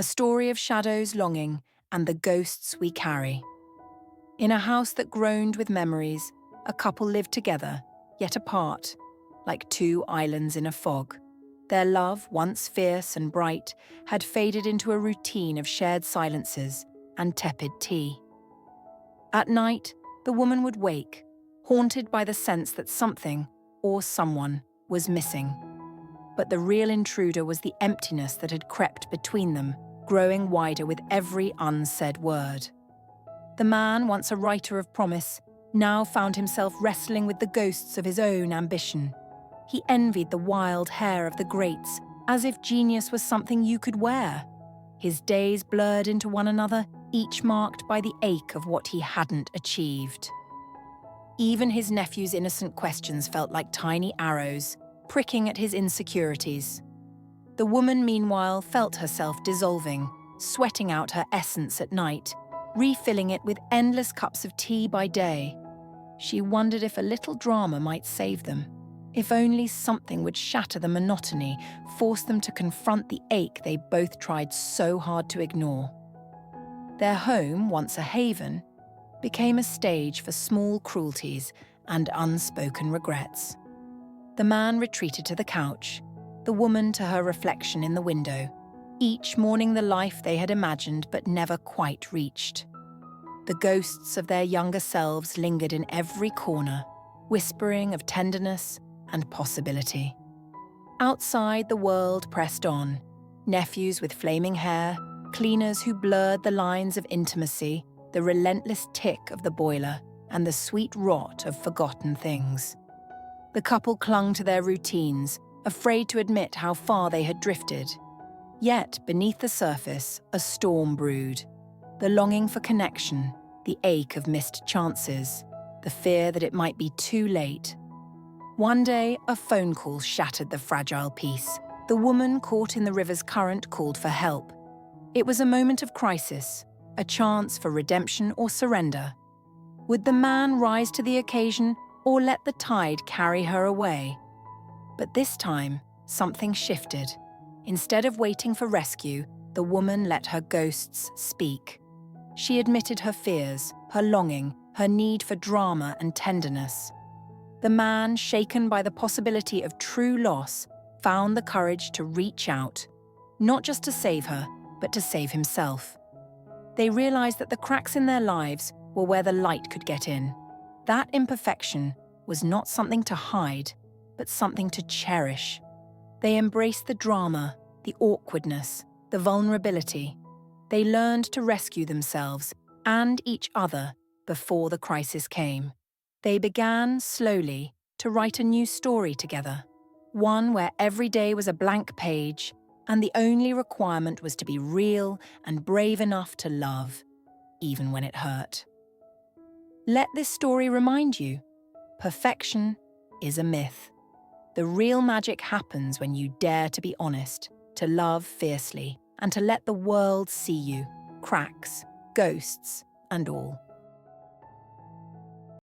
a story of shadows longing and the ghosts we carry. In a house that groaned with memories, a couple lived together, yet apart, like two islands in a fog. Their love, once fierce and bright, had faded into a routine of shared silences and tepid tea. At night, the woman would wake, haunted by the sense that something, or someone, was missing. But the real intruder was the emptiness that had crept between them, growing wider with every unsaid word. The man, once a writer of promise, now found himself wrestling with the ghosts of his own ambition. He envied the wild hair of the greats, as if genius was something you could wear. His days blurred into one another, each marked by the ache of what he hadn't achieved. Even his nephew's innocent questions felt like tiny arrows, pricking at his insecurities. The woman, meanwhile, felt herself dissolving, sweating out her essence at night, refilling it with endless cups of tea by day. She wondered if a little drama might save them. If only something would shatter the monotony, force them to confront the ache they both tried so hard to ignore. Their home, once a haven, became a stage for small cruelties and unspoken regrets. The man retreated to the couch, the woman to her reflection in the window, each mourning the life they had imagined but never quite reached. The ghosts of their younger selves lingered in every corner, whispering of tenderness and possibility. Outside, the world pressed on. Nephews with flaming hair, cleaners who blurred the lines of intimacy, the relentless tick of the boiler, and the sweet rot of forgotten things. The couple clung to their routines, afraid to admit how far they had drifted. Yet, beneath the surface, a storm brewed. The longing for connection, the ache of missed chances, the fear that it might be too late. One day, a phone call shattered the fragile peace. The woman caught in the river's current called for help. It was a moment of crisis, a chance for redemption or surrender. Would the man rise to the occasion or let the tide carry her away? But this time, something shifted. Instead of waiting for rescue, the woman let her ghosts speak. She admitted her fears, her longing, her need for drama and tenderness. The man, shaken by the possibility of true loss, found the courage to reach out, not just to save her, but to save himself. They realized that the cracks in their lives were where the light could get in. That imperfection was not something to hide, but something to cherish. They embraced the drama, the awkwardness, the vulnerability. They learned to rescue themselves and each other before the crisis came. They began, slowly, to write a new story together, one where every day was a blank page, and the only requirement was to be real and brave enough to love, even when it hurt. Let this story remind you, perfection is a myth. The real magic happens when you dare to be honest, to love fiercely, and to let the world see you, cracks, ghosts, and all.